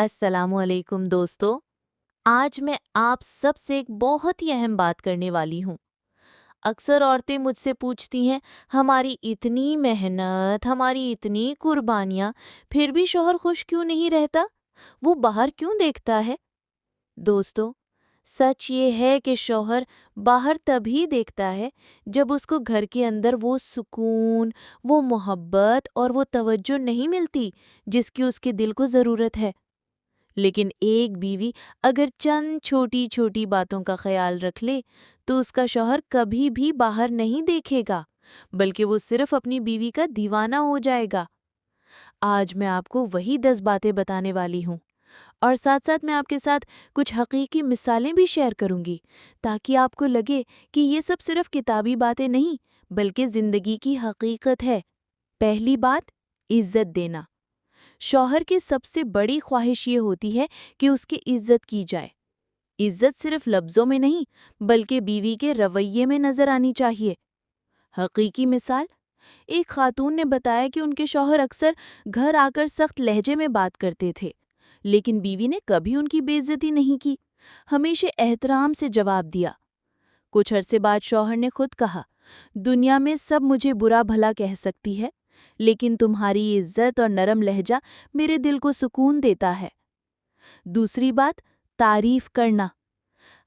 अस्सलामुअलैकुम दोस्तों। आज मैं आप सब से एक बहुत ही अहम बात करने वाली हूँ। अक्सर औरतें मुझसे पूछती हैं, हमारी इतनी मेहनत, हमारी इतनी कुर्बानियाँ, फिर भी शौहर खुश क्यों नहीं रहता? वो बाहर क्यों देखता है? दोस्तों, सच ये है कि शौहर बाहर तभी देखता है जब उसको घर के अंदर वो सुकून, वो मोहब्बत और वो तवज्जो नहीं मिलती जिसकी उसके दिल को ज़रूरत है। लेकिन एक बीवी अगर चंद छोटी छोटी बातों का ख्याल रख ले तो उसका शौहर कभी भी बाहर नहीं देखेगा, बल्कि वो सिर्फ अपनी बीवी का दीवाना हो जाएगा। आज मैं आपको वही 10 बातें बताने वाली हूँ और साथ साथ मैं आपके साथ कुछ हकीकी मिसालें भी शेयर करूँगी, ताकि आपको लगे कि ये सब सिर्फ किताबी बातें नहीं बल्कि ज़िंदगी की हकीकत है। पहली बात, इज्जत देना। शौहर की सबसे बड़ी ख्वाहिश ये होती है कि उसकी इज्जत की जाए। इज्जत सिर्फ लफ्ज़ों में नहीं बल्कि बीवी के रवैये में नजर आनी चाहिए। हकीकी मिसाल, एक खातून ने बताया कि उनके शौहर अक्सर घर आकर सख्त लहजे में बात करते थे, लेकिन बीवी ने कभी उनकी बेइज्जती नहीं की, हमेशा एहतराम से जवाब दिया। कुछ अरसे बाद शौहर ने खुद कहा, दुनिया में सब मुझे बुरा भला कह सकती है, लेकिन तुम्हारी इज्जत और नरम लहजा मेरे दिल को सुकून देता है। दूसरी बात, तारीफ करना।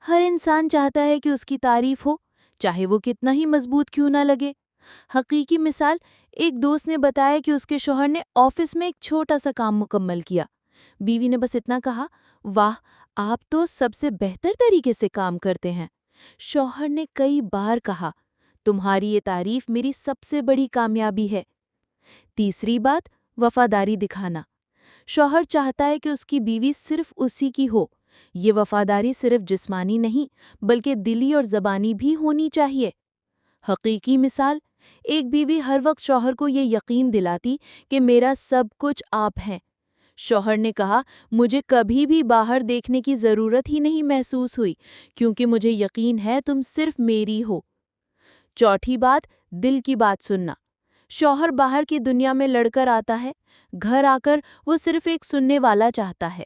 हर इंसान चाहता है कि उसकी तारीफ हो, चाहे वो कितना ही मजबूत क्यों ना लगे। हकीकी मिसाल, एक दोस्त ने बताया कि उसके शौहर ने ऑफिस में एक छोटा सा काम मुकम्मल किया। बीवी ने बस इतना कहा, वाह, आप तो सबसे बेहतर तरीके से काम करते हैं। शौहर ने कई बार कहा, तुम्हारी ये तारीफ मेरी सबसे बड़ी कामयाबी है। तीसरी बात, वफादारी दिखाना। शौहर चाहता है कि उसकी बीवी सिर्फ उसी की हो। ये वफादारी सिर्फ जिस्मानी नहीं बल्कि दिली और ज़बानी भी होनी चाहिए। हकीकी मिसाल, एक बीवी हर वक्त शौहर को ये यकीन दिलाती कि मेरा सब कुछ आप हैं। शौहर ने कहा, मुझे कभी भी बाहर देखने की ज़रूरत ही नहीं महसूस हुई, क्योंकि मुझे यकीन है तुम सिर्फ मेरी हो। चौथी बात, दिल की बात सुनना। शौहर बाहर की दुनिया में लड़कर आता है, घर आकर वो सिर्फ एक सुनने वाला चाहता है।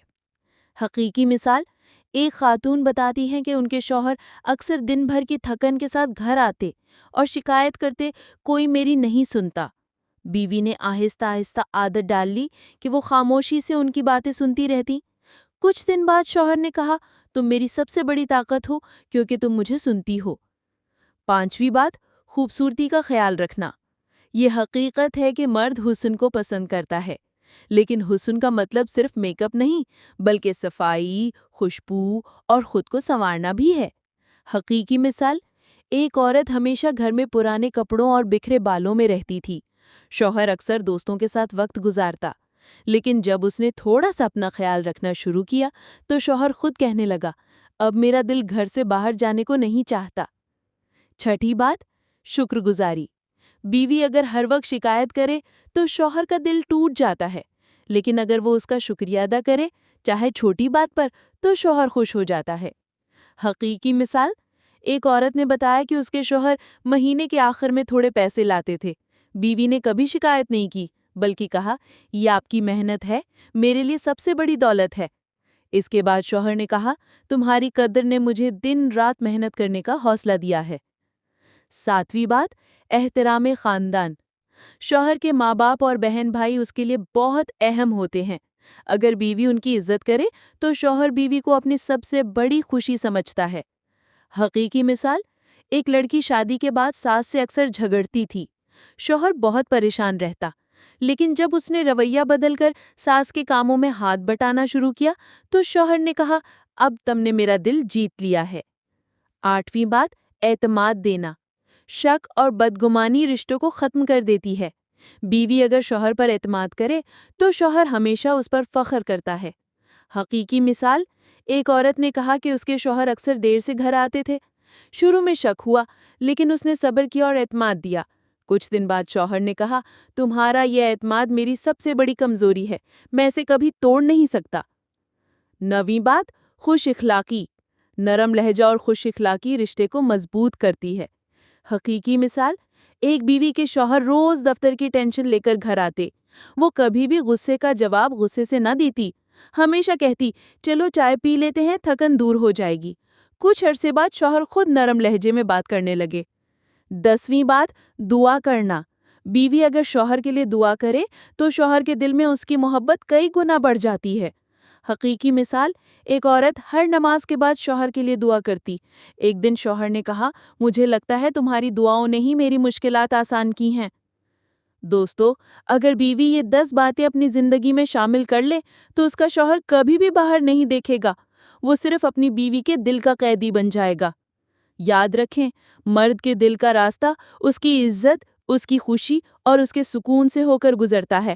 हकीकी मिसाल, एक खातून बताती हैं कि उनके शौहर अक्सर दिन भर की थकन के साथ घर आते और शिकायत करते, कोई मेरी नहीं सुनता। बीवी ने आहिस्ता आहिस्ता आदत डाल ली कि वो खामोशी से उनकी बातें सुनती रहती। कुछ दिन बाद शौहर ने कहा, तुम मेरी सबसे बड़ी ताकत हो क्योंकि तुम मुझे सुनती हो। पांचवी बात, खूबसूरती का ख्याल रखना। ये हकीकत है कि मर्द हुस्न को पसंद करता है, लेकिन हुस्न का मतलब सिर्फ मेकअप नहीं बल्कि सफाई, खुशबू और खुद को संवारना भी है। हकीकी मिसाल, एक औरत हमेशा घर में पुराने कपड़ों और बिखरे बालों में रहती थी। शौहर अक्सर दोस्तों के साथ वक्त गुजारता, लेकिन जब उसने थोड़ा सा अपना ख्याल रखना शुरू किया तो शौहर खुद कहने लगा, अब मेरा दिल घर से बाहर जाने को नहीं चाहता। छठी बात, शुक्रगुजारी। बीवी अगर हर वक्त शिकायत करे तो शौहर का दिल टूट जाता है, लेकिन अगर वो उसका शुक्रिया अदा करे, चाहे छोटी बात पर, तो शौहर खुश हो जाता है। हकीकी मिसाल, एक औरत ने बताया कि उसके शौहर महीने के आखिर में थोड़े पैसे लाते थे। बीवी ने कभी शिकायत नहीं की, बल्कि कहा, यह आपकी मेहनत है, मेरे लिए सबसे बड़ी दौलत है। इसके बाद शौहर ने कहा, तुम्हारी कद्र ने मुझे दिन रात मेहनत करने का हौसला दिया है। सातवीं बात, एहतराम खानदान। शौहर के माँ बाप और बहन भाई उसके लिए बहुत अहम होते हैं। अगर बीवी उनकी इज्जत करे तो शौहर बीवी को अपनी सबसे बड़ी खुशी समझता है। हकीकी मिसाल, एक लड़की शादी के बाद सास से अक्सर झगड़ती थी। शौहर बहुत परेशान रहता, लेकिन जब उसने रवैया बदलकर सास के कामों में हाथ बटाना शुरू किया तो शौहर ने कहा, अब तुमने मेरा दिल जीत लिया है। आठवीं बात, एतमाद देना। शक और बदगुमानी रिश्तों को खत्म कर देती है। बीवी अगर शौहर पर एतमाद करे तो शौहर हमेशा उस पर फख्र करता है। हकीकी मिसाल, एक औरत ने कहा कि उसके शौहर अक्सर देर से घर आते थे। शुरू में शक हुआ, लेकिन उसने सब्र किया और एतमाद दिया। कुछ दिन बाद शौहर ने कहा, तुम्हारा यह एतमाद मेरी सबसे बड़ी कमजोरी है, मैं इसे कभी तोड़ नहीं सकता। नवीं बात, खुश इखलाकी। नरम लहजा और खुश इखलाकी रिश्ते को मजबूत करती है। हकीकी मिसाल, एक बीवी के शौहर रोज दफ्तर की टेंशन लेकर घर आते। वो कभी भी गुस्से का जवाब गुस्से से न देती, ہمیشہ کہتی چلو چائے پی لیتے ہیں، تھکن دور ہو جائے گی۔ کچھ عرصے بعد شوہر خود نرم لہجے میں بات کرنے لگے۔ 10ویں بات، دعا کرنا۔ بیوی اگر شوہر کے لیے دعا کرے تو شوہر کے دل میں اس کی محبت کئی گنا بڑھ جاتی ہے۔ حقیقی مثال، ایک عورت ہر نماز کے بعد شوہر کے لیے دعا کرتی۔ ایک دن شوہر نے کہا، مجھے لگتا ہے تمہاری دعاؤں نے ہی میری مشکلات آسان کی ہیں۔ دوستو، اگر بیوی یہ 10 باتیں اپنی زندگی میں شامل کر لے تو اس کا شوہر کبھی بھی باہر نہیں دیکھے گا، وہ صرف اپنی بیوی کے دل کا قیدی بن جائے گا۔ یاد رکھیں، مرد کے دل کا راستہ اس کی عزت، اس کی خوشی اور اس کے سکون سے ہو کر گزرتا ہے،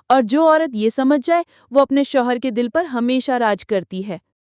اور جو عورت یہ سمجھ جائے وہ اپنے شوہر کے دل پر ہمیشہ راج کرتی ہے۔